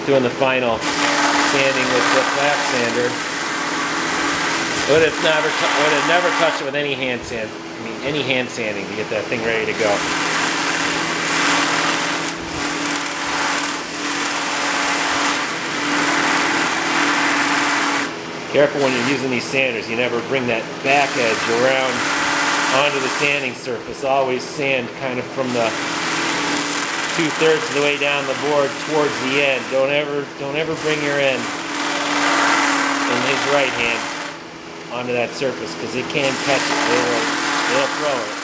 doing the final sanding with the flat sander. Would have never touched it with any hand sand. I mean, any hand sanding to get that thing ready to go. Careful when you're using these sanders, you never bring that back edge around onto the sanding surface. Always sand kind of from the 2/3 of the way down the board towards the end. Don't ever bring your end in his right hand onto that surface because it can catch it. It'll throw it.